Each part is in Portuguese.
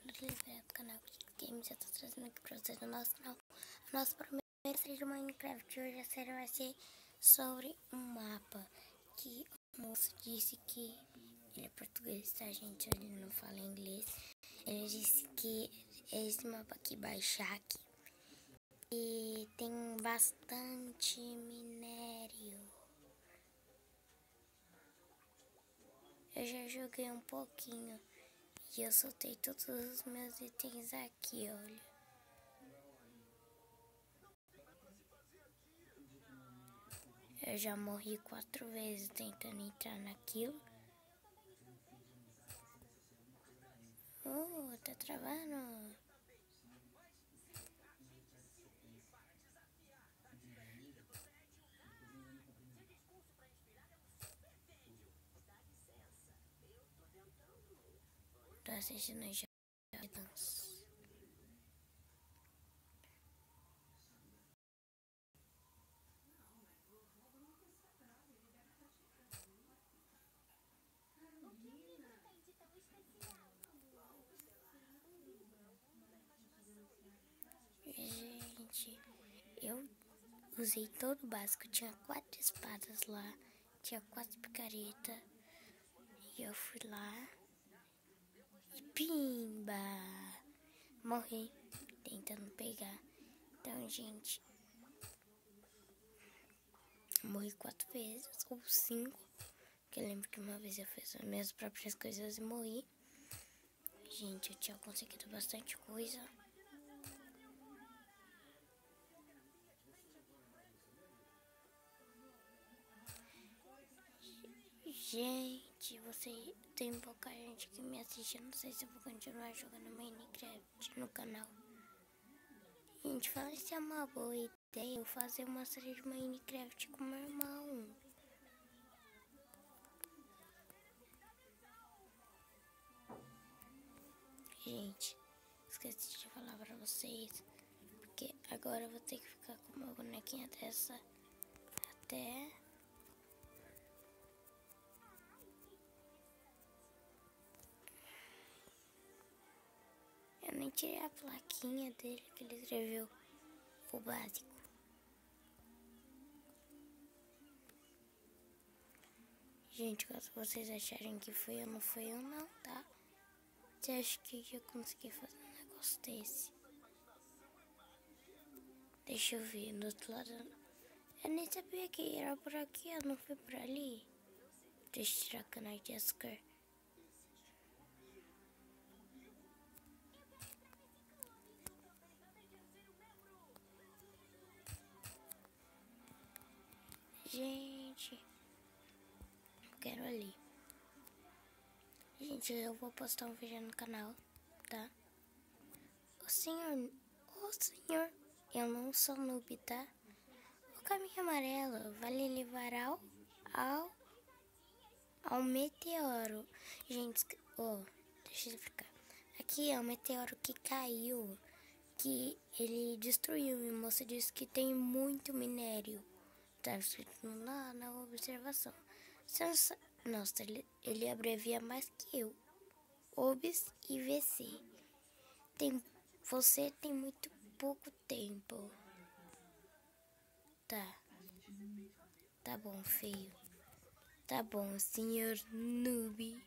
do Livre do canal Games. Eu tô trazendo aqui pra vocês no nosso canal a nossa primeira série de Minecraft. Hoje a série vai ser sobre um mapa que o moço disse que ele é português, tá, gente? Ele não fala inglês. Ele disse que esse mapa aqui, baixar aqui, e tem bastante minério. Eu já joguei um pouquinho e eu soltei todos os meus itens aqui, olha. Eu já morri 4 vezes tentando entrar naquilo. Tá travando. Tô assistindo já dança. Gente, eu usei todo o básico. Tinha 4 espadas lá, tinha 4 picaretas. E eu fui lá e pimba! Morri tentando pegar. Então, gente, morri 4 vezes ou 5. Porque eu lembro que uma vez eu fiz as minhas próprias coisas e morri. Gente, eu tinha conseguido bastante coisa. Gente, tem pouca gente que me assiste. Eu não sei se eu vou continuar jogando Minecraft no canal. Gente, fala se é uma boa ideia eu fazer uma série de Minecraft com meu irmão. Gente, esqueci de falar pra vocês, porque agora eu vou ter que ficar com uma bonequinha dessa até... Eu nem tirei a plaquinha dele que ele escreveu o básico. Gente, caso vocês acharem que foi eu, não foi eu não, tá? Você acha que eu consegui fazer um negócio desse? Deixa eu ver, do outro lado. Eu nem sabia que era por aqui, eu não fui por ali. Deixa eu tirar a cana de açúcar. Gente, eu quero ali. Gente, eu vou postar um vídeo no canal, tá? Ô senhor, eu não sou noob, tá? O caminho amarelo vai lhe levar ao meteoro. Gente, deixa eu explicar. Aqui é um meteoro que caiu, que ele destruiu. E o moço disse que tem muito minério. Tá escrito na observação. Nossa, ele abrevia mais que eu. OBS e VC. Você tem muito pouco tempo. Tá bom, feio. Tá bom, senhor noob.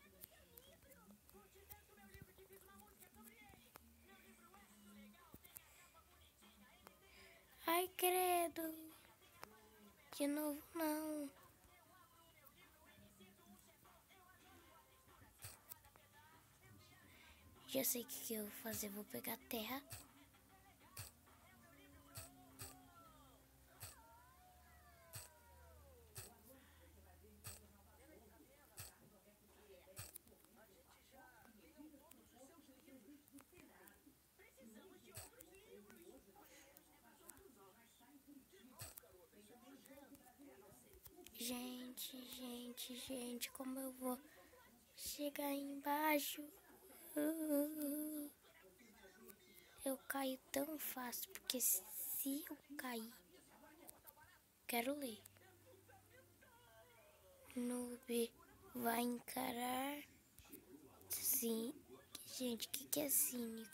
Ai, credo. De novo, não. Já sei o que eu vou fazer. Vou pegar terra. Gente, como eu vou chegar aí embaixo? Eu caio tão fácil, porque se eu cair... Quero ler. Noob vai encarar... Sim, Gente, o que é cínico?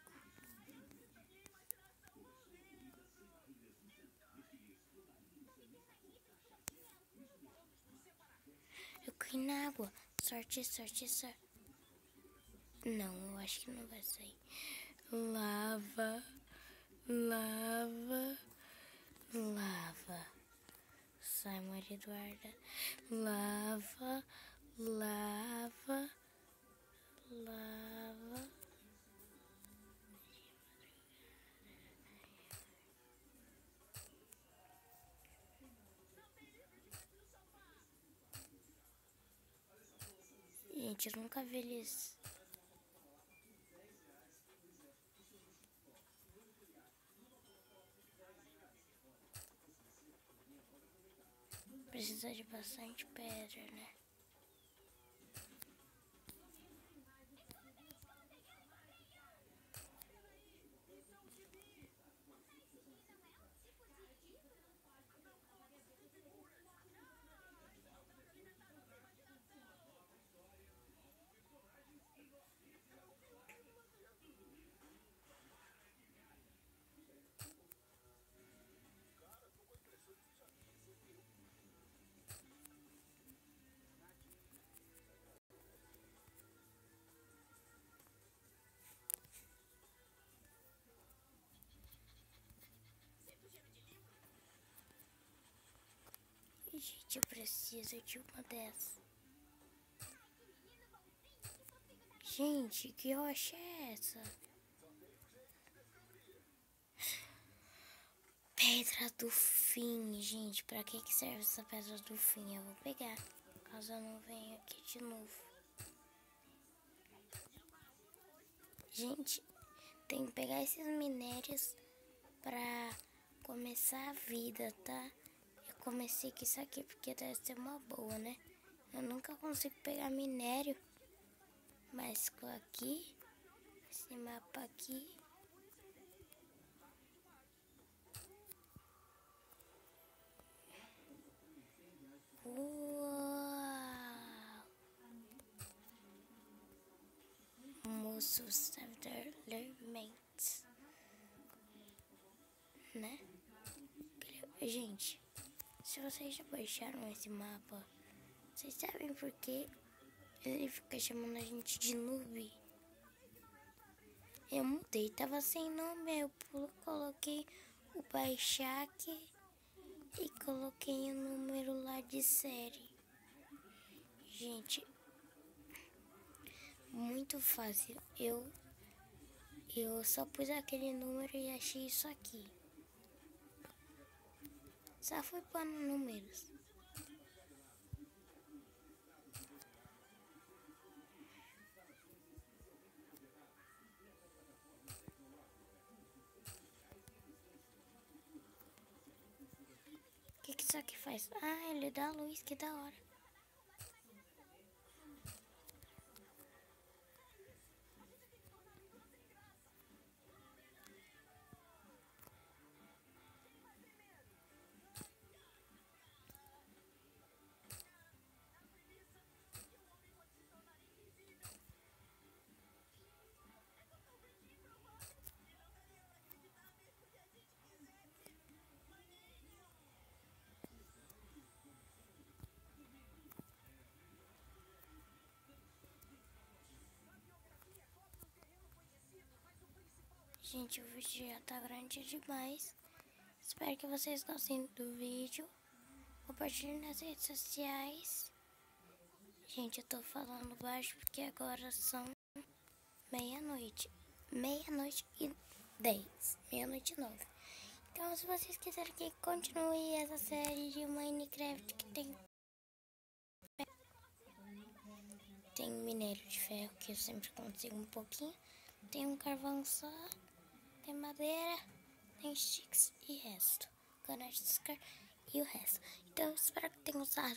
Eu caí na água. Sorte, sorte, sorte. Não, eu acho que não vai sair. Lava, lava, lava. Sai, Maria Eduarda. Lava, lava, lava. Gente, eu nunca vi eles. Precisa de bastante pedra, né? Gente, eu preciso de uma dessas. Gente, que rocha é essa? Pedra do fim, gente. Pra que serve essa pedra do fim? Eu vou pegar, caso eu não venha aqui de novo. Gente, tem que pegar esses minérios pra começar a vida, tá? Eu comecei com isso aqui porque deve ser uma boa, né? Eu nunca consigo pegar minério, mas com aqui, esse mapa aqui. Uau! Moços verdadeiramente, né? Gente, se vocês já baixaram esse mapa, vocês sabem por que ele fica chamando a gente de noob? Eu mudei, tava sem nome, eu coloquei o baixar aqui e coloquei o número lá de série. Gente, muito fácil. Eu só pus aquele número e achei isso aqui. Só fui pondo números. O que isso aqui faz? Ah, ele dá luz, que da hora. Gente, o vídeo já tá grande demais. Espero que vocês gostem do vídeo. Compartilhe nas redes sociais. Gente, eu tô falando baixo porque agora são meia-noite. Meia-noite e 10. Meia-noite e 9. Então, se vocês quiserem que continue essa série de Minecraft que tem minério de ferro, que eu sempre consigo um pouquinho. Tem um carvão só. Tem madeira. Tem sticks e resto. Cana de açúcar e o resto. Então, espero que tenham gostado.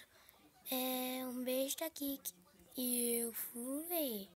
Um beijo da Kiki. E eu fui.